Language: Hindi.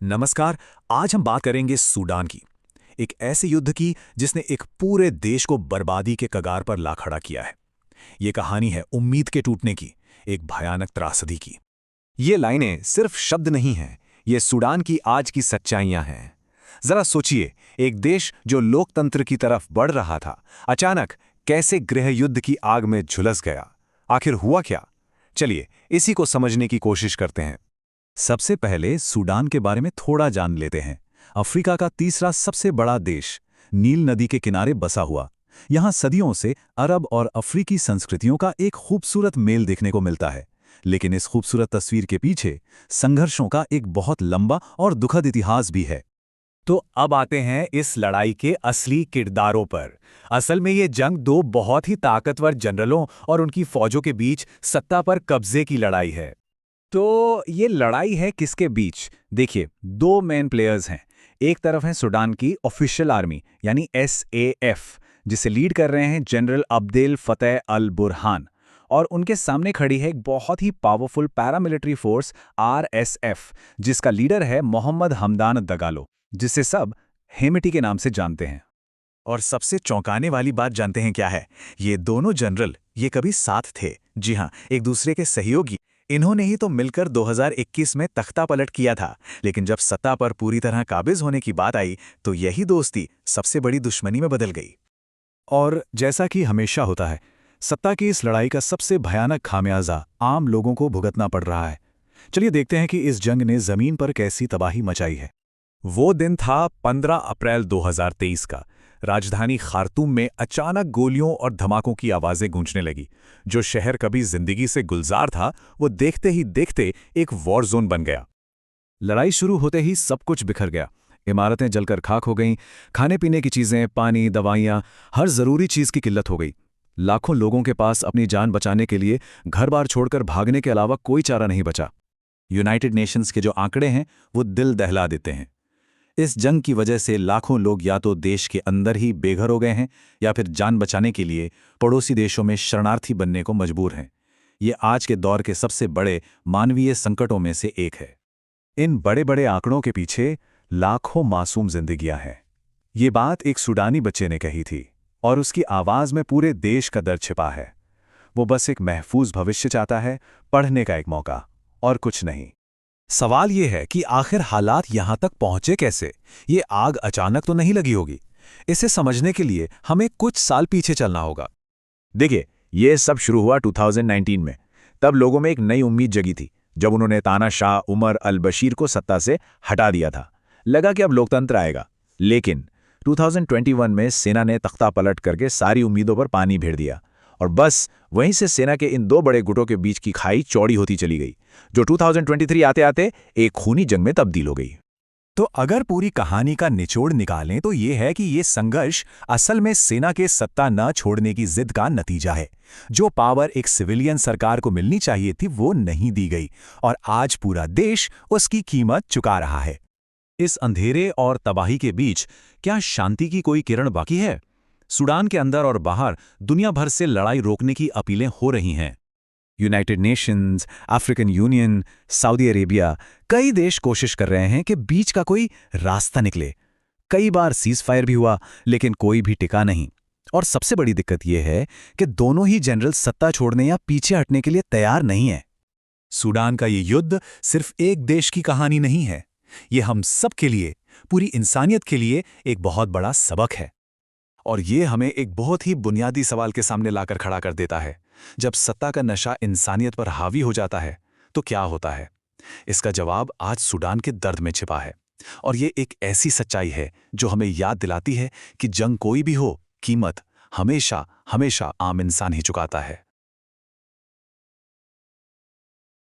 नमस्कार। आज हम बात करेंगे सूडान की। एक ऐसे युद्ध की जिसने एक पूरे देश को बर्बादी के कगार पर ला खड़ा किया है। ये कहानी है उम्मीद के टूटने की, एक भयानक त्रासदी की। ये लाइनें सिर्फ शब्द नहीं हैं, ये सूडान की आज की सच्चाइयां हैं। जरा सोचिए, एक देश जो लोकतंत्र की तरफ बढ़ रहा था, अचानक कैसे गृह युद्ध की आग में झुलस गया। आखिर हुआ क्या? चलिए इसी को समझने की कोशिश करते हैं। सबसे पहले सूडान के बारे में थोड़ा जान लेते हैं। अफ्रीका का तीसरा सबसे बड़ा देश, नील नदी के किनारे बसा हुआ। यहाँ सदियों से अरब और अफ्रीकी संस्कृतियों का एक खूबसूरत मेल देखने को मिलता है। लेकिन इस खूबसूरत तस्वीर के पीछे संघर्षों का एक बहुत लंबा और दुखद इतिहास भी है। तो अब आते हैं इस लड़ाई के असली किरदारों पर। असल में ये जंग दो बहुत ही ताकतवर जनरलों और उनकी फौजों के बीच सत्ता पर कब्जे की लड़ाई है। तो ये लड़ाई है किसके बीच? देखिए, दो मेन प्लेयर्स हैं। एक तरफ है सूडान की ऑफिशियल आर्मी यानी SAF, जिसे लीड कर रहे हैं जनरल अब्देल फतेह अल बुरहान, और उनके सामने खड़ी है एक बहुत ही पावरफुल पैरामिलिट्री फोर्स RSF, जिसका लीडर है मोहम्मद हमदान दगालो, जिसे सब हेमिटी के नाम से जानते हैं। और सबसे चौंकाने वाली बात जानते हैं क्या है? ये दोनों जनरल ये कभी साथ थे। जी हाँ, एक दूसरे के सहयोगी। इन्होंने ही तो मिलकर 2021 में तख्ता पलट किया था। लेकिन जब सत्ता पर पूरी तरह काबिज होने की बात आई तो यही दोस्ती सबसे बड़ी दुश्मनी में बदल गई। और जैसा कि हमेशा होता है, सत्ता की इस लड़ाई का सबसे भयानक खामियाजा आम लोगों को भुगतना पड़ रहा है। चलिए देखते हैं कि इस जंग ने जमीन पर कैसी तबाही मचाई है। वो दिन था 15 अप्रैल 2023 का। राजधानी खार्तूम में अचानक गोलियों और धमाकों की आवाजें गूंजने लगी। जो शहर कभी जिंदगी से गुलजार था, वो देखते ही देखते एक वॉर जोन बन गया। लड़ाई शुरू होते ही सब कुछ बिखर गया। इमारतें जलकर खाक हो गईं, खाने पीने की चीजें, पानी, दवाइयां, हर जरूरी चीज की किल्लत हो गई। लाखों लोगों के पास अपनी जान बचाने के लिए घर बार छोड़कर भागने के अलावा कोई चारा नहीं बचा। यूनाइटेड नेशंस के जो आंकड़े हैं वो दिल दहला देते हैं। इस जंग की वजह से लाखों लोग या तो देश के अंदर ही बेघर हो गए हैं या फिर जान बचाने के लिए पड़ोसी देशों में शरणार्थी बनने को मजबूर हैं। ये आज के दौर के सबसे बड़े मानवीय संकटों में से एक है। इन बड़े बड़े आंकड़ों के पीछे लाखों मासूम जिंदगियां हैं। ये बात एक सूडानी बच्चे ने कही थी और उसकी आवाज में पूरे देश का दर्द छिपा है। वो बस एक महफूज भविष्य चाहता है, पढ़ने का एक मौका, और कुछ नहीं। सवाल ये है कि आखिर हालात यहां तक पहुंचे कैसे? ये आग अचानक तो नहीं लगी होगी। इसे समझने के लिए हमें कुछ साल पीछे चलना होगा। देखिए, ये सब शुरू हुआ 2019 में। तब लोगों में एक नई उम्मीद जगी थी जब उन्होंने तानाशाह उमर अल बशीर को सत्ता से हटा दिया था। लगा कि अब लोकतंत्र आएगा। लेकिन 2021 में सेना ने तख्ता पलट करके सारी उम्मीदों पर पानी फेर दिया, और बस वहीं से सेना के इन दो बड़े गुटों के बीच की खाई चौड़ी होती चली गई, जो 2023 आते आते एक खूनी जंग में तब्दील हो गई। तो अगर पूरी कहानी का निचोड़ निकालें तो ये है कि ये संघर्ष असल में सेना के सत्ता न छोड़ने की जिद का नतीजा है। जो पावर एक सिविलियन सरकार को मिलनी चाहिए थी वो नहीं दी गई, और आज पूरा देश उसकी कीमत चुका रहा है। इस अंधेरे और तबाही के बीच क्या शांति की कोई किरण बाकी है? सूडान के अंदर और बाहर दुनिया भर से लड़ाई रोकने की अपीलें हो रही हैं। United Nations, African union, Saudi Arabia, कई देश कोशिश कर रहे हैं कि बीच का कोई रास्ता निकले। कई बार सीज़फायर भी हुआ, लेकिन कोई भी टिका नहीं। और सबसे बड़ी दिक्कत यह है कि दोनों ही जनरल सत्ता छोड़ने या पीछे हटने के लिए तैयार नहीं है। सूडान का ये युद्ध सिर्फ एक देश की कहानी नहीं है। ये हम सब के लिए, पूरी इंसानियत के लिए एक बहुत बड़ा सबक है। और ये हमें एक बहुत ही बुनियादी सवाल के सामने लाकर खड़ा कर देता है। जब सत्ता का नशा इंसानियत पर हावी हो जाता है तो क्या होता है? इसका जवाब आज सूडान के दर्द में छिपा है। और ये एक ऐसी सच्चाई है जो हमें याद दिलाती है कि जंग कोई भी हो, कीमत हमेशा हमेशा आम इंसान ही चुकाता है।